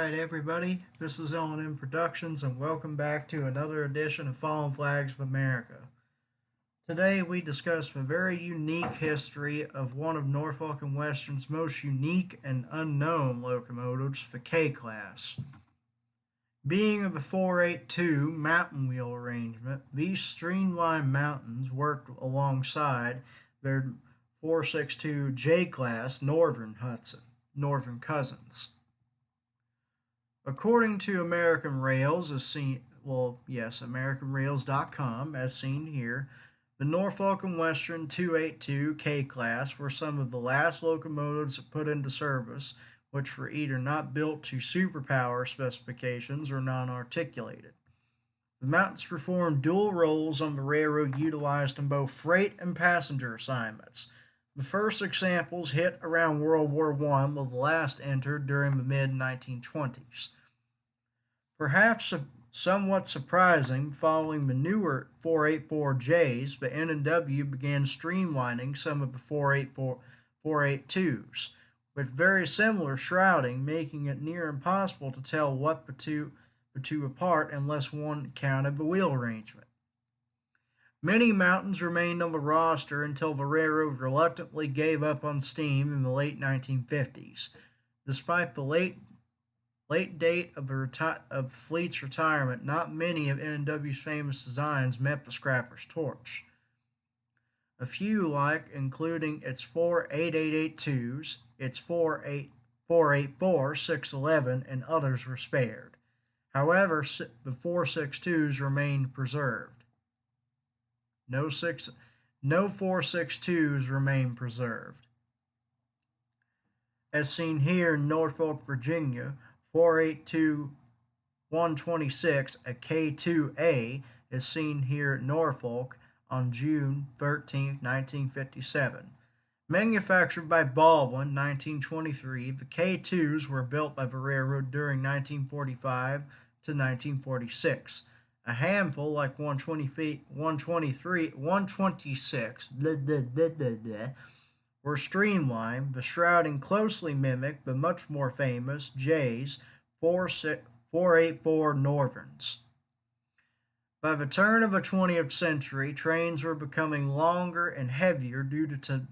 Alright everybody, this is L&M Productions and welcome back to another edition of Fallen Flags of America. Today we discuss a very unique history of one of Norfolk and Western's most unique and unknown locomotives, the K-Class. Being of a 482 mountain wheel arrangement, these streamlined mountains worked alongside their 462 J-Class Northern Cousins. According to American Rails, AmericanRails.com, as seen here, the Norfolk and Western 282 K-Class were some of the last locomotives put into service, which were either not built to superpower specifications or non-articulated. The mountains performed dual roles on the railroad utilized in both freight and passenger assignments. The first examples hit around World War I, while the last entered during the mid-1920s. Perhaps somewhat surprising, following the newer 484Js, the N&W began streamlining some of the 482s, with very similar shrouding, making it near impossible to tell what the two apart unless one counted the wheel arrangement. Many mountains remained on the roster until the railroad reluctantly gave up on steam in the late 1950s. Despite the late date of the fleet's retirement, not many of N&W's famous designs met the scrapper's torch. A few, including its 48882s, its 484, 611, and others were spared. However, the 462s remained preserved. No 462s remain preserved. As seen here in Norfolk, Virginia, 482-126, a K2A, is seen here at Norfolk on June 13, 1957. Manufactured by Baldwin, 1923, the K2s were built by the railroad during 1945 to 1946. A handful, like 126, were streamlined. The shrouding closely mimicked the much more famous J's 484 Northerns. By the turn of the 20th century, trains were becoming longer and heavier due to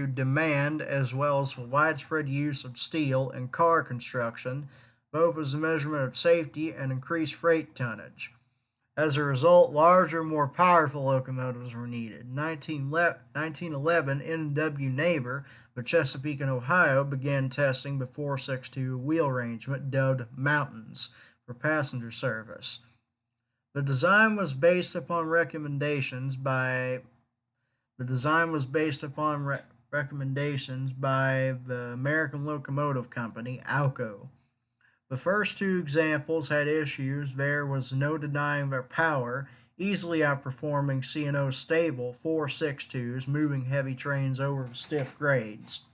demand, as well as the widespread use of steel in car construction, both as a measurement of safety and increased freight tonnage. As a result, larger, more powerful locomotives were needed. In 1911, N&W neighbor, the Chesapeake and Ohio, began testing the 462 wheel arrangement dubbed Mountains for passenger service. The design was based upon recommendations by the American Locomotive Company, ALCO. The first two examples had issues. There was no denying their power, easily outperforming C&O's stable 462s, moving heavy trains over stiff grades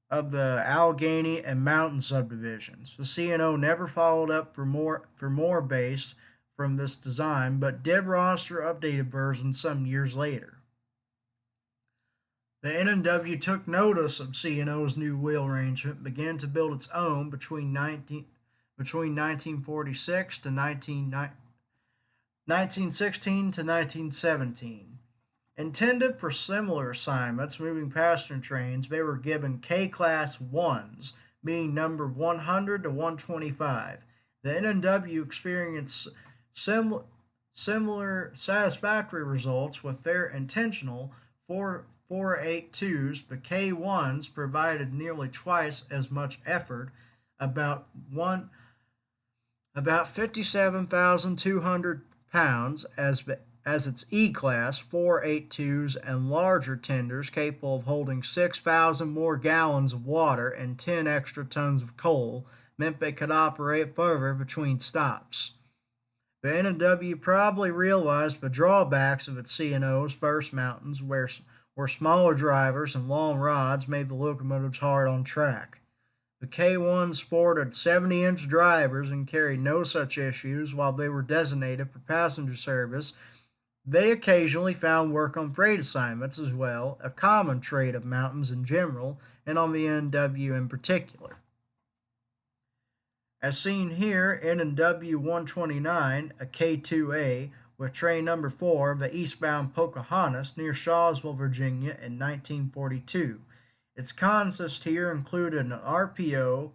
of the Allegheny and Mountain subdivisions. The C&O never followed up for more based from this design, but did roster updated versions some years later. The N&W took notice of C&O's new wheel arrangement and began to build its own between 1946 to 1916 to 1917. Intended for similar assignments, moving passenger trains, they were given K-Class 1s, being numbered 100 to 125. The N&W experienced similar satisfactory results with their intentional 482s, but K1s provided nearly twice as much effort, about 57,200 pounds, as its E-Class 482s, and larger tenders capable of holding 6,000 more gallons of water and 10 extra tons of coal meant they could operate further between stops. The N&W probably realized the drawbacks of its C&O's first mountains, where smaller drivers and long rods made the locomotives hard on track. The K1 sported 70-inch drivers and carried no such issues, while they were designated for passenger service They occasionally found work on freight assignments as well, a common trait of mountains in general and on the N&W in particular. As seen here, N&W 129, a K2A, with train number 4 of the eastbound Pocahontas near Shawsville, Virginia in 1942. Its consist here included an RPO,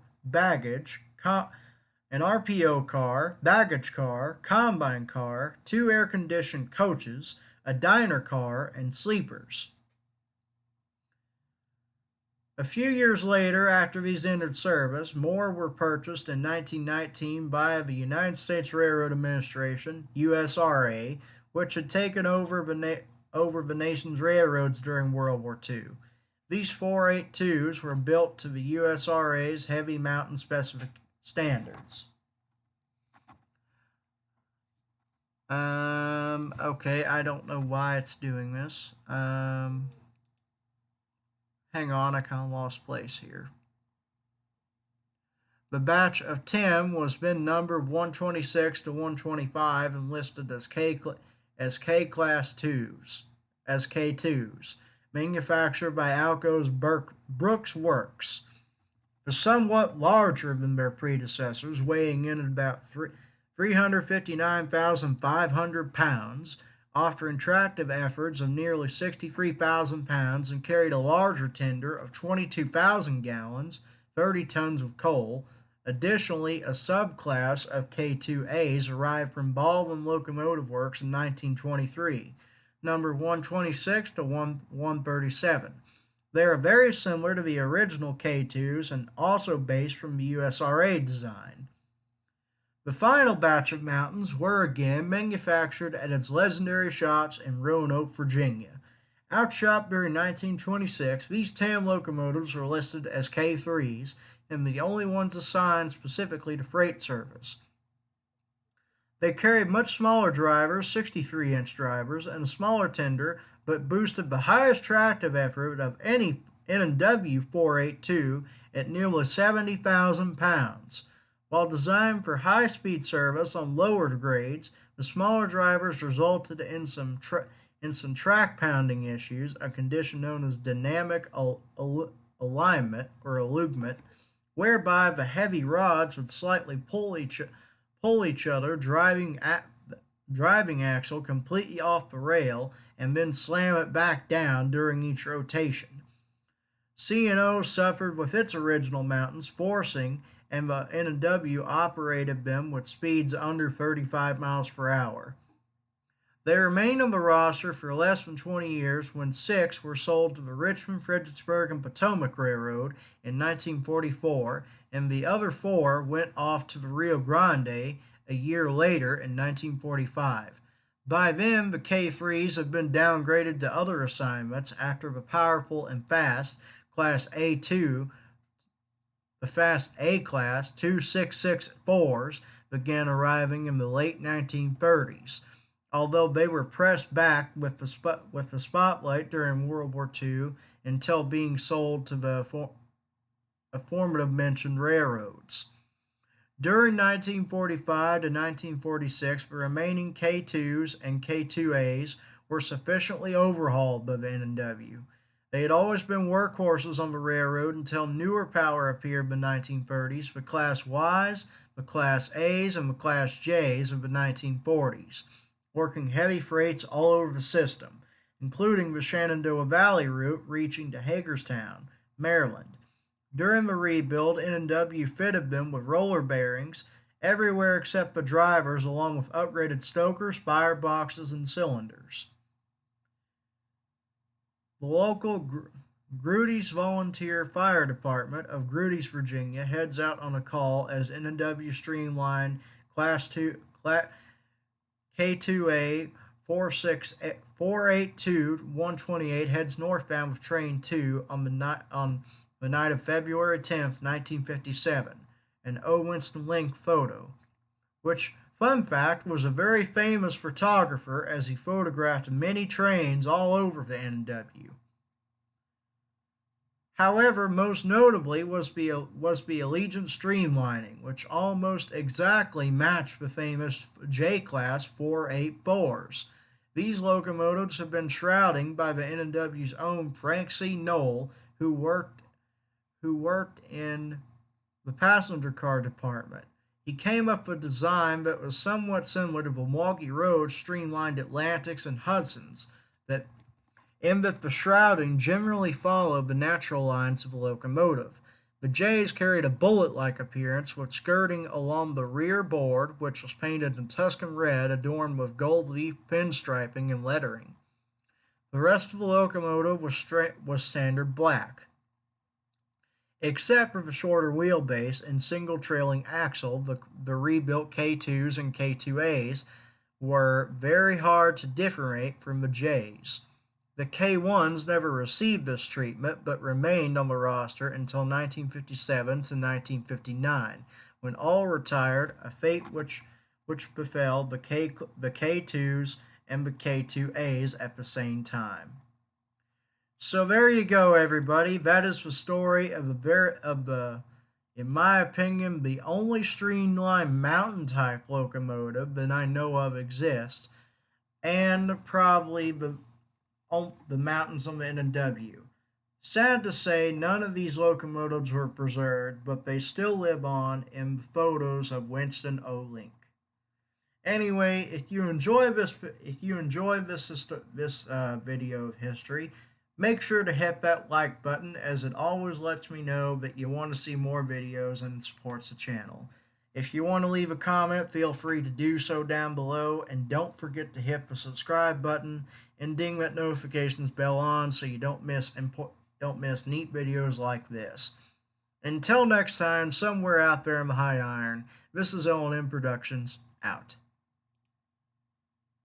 an RPO car, baggage car, combine car, 2 air-conditioned coaches, a diner car, and sleepers. A few years later, after these entered service, more were purchased in 1919 by the United States Railroad Administration, USRA, which had taken over the nation's railroads during World War II. These 482s were built to the USRA's heavy mountain specific standards. Okay, I don't know why it's doing this. Hang on, I kind of lost place here. The batch of 10 was bin numbered 126 to 125 and listed as K class 2s, as K2s, manufactured by Alco's Brooks Works. The somewhat larger than their predecessors, weighing in at about 359,500 pounds, offering tractive efforts of nearly 63,000 pounds and carried a larger tender of 22,000 gallons, 30 tons of coal. Additionally, a subclass of K2As arrived from Baldwin Locomotive Works in 1923, number 126 to 137. They are very similar to the original K2s and also based from the USRA design. The final batch of mountains were again manufactured at its legendary shops in Roanoke, Virginia. Outshopped during 1926, these 10 locomotives were listed as K3s and the only ones assigned specifically to freight service. They carried much smaller drivers, 63-inch drivers, and a smaller tender, but boosted the highest tractive effort of any N&W 482 at nearly 70,000 pounds. While designed for high-speed service on lower grades, the smaller drivers resulted in some track pounding issues, a condition known as dynamic alignment or allugement, whereby the heavy rods would slightly pull each other, driving axle completely off the rail, and then slam it back down during each rotation. C&O suffered with its original mountains, forcing and the N&W operated them with speeds under 35 miles per hour. They remained on the roster for less than 20 years when 6 were sold to the Richmond, Fredericksburg, and Potomac Railroad in 1944, and the other 4 went off to the Rio Grande a year later in 1945. By then, the K3s had been downgraded to other assignments after the powerful and fast Class A2 the fast A class 2664s began arriving in the late 1930s, although they were pressed back with the spotlight during World War II until being sold to the aforementioned mentioned railroads. During 1945 to 1946, the remaining K2s and K2As were sufficiently overhauled by the N&W. They had always been workhorses on the railroad until newer power appeared in the 1930s, the Class Ys, the Class As, and the Class Js of the 1940s, working heavy freights all over the system, including the Shenandoah Valley route reaching to Hagerstown, Maryland. During the rebuild, N&W fitted them with roller bearings everywhere except the drivers, along with upgraded stokers, fireboxes, and cylinders. The local Grudy's Volunteer Fire Department of Grudy's, Virginia, heads out on a call as N&W Streamline Class 2 K2A 482-128 heads northbound with Train 2 on the night of February 10th, 1957, an O. Winston Link photo, which, fun fact, was a very famous photographer as he photographed many trains all over the N&W. However, most notably was the Allegiant streamlining, which almost exactly matched the famous J-Class 484s. These locomotives have been shrouding by the N&W's own Frank C. Knoll, who worked in the passenger car department. He came up with a design that was somewhat similar to the Milwaukee Road streamlined Atlantics and Hudsons, that in that the shrouding generally followed the natural lines of the locomotive. The J's carried a bullet-like appearance with skirting along the rear board, which was painted in Tuscan red adorned with gold leaf pinstriping and lettering. The rest of the locomotive was standard black. Except for the shorter wheelbase and single trailing axle, the rebuilt K2s and K2As were very hard to differentiate from the J's. The K1s never received this treatment but remained on the roster until 1957 to 1959, when all retired, a fate which befell the K2s and the K2As at the same time. So there you go, everybody. That is the story of in my opinion, the only streamlined mountain type locomotive that I know of exists, and probably the mountains on the N&W. Sad to say, none of these locomotives were preserved, but they still live on in photos of Winston O. Link. Anyway, if you enjoy this video of history, make sure to hit that like button, as it always lets me know that you want to see more videos and supports the channel. If you want to leave a comment, feel free to do so down below, and don't forget to hit the subscribe button and ding that notifications bell on so you don't miss neat videos like this. Until next time, somewhere out there in the high iron, this is O&M Productions, out.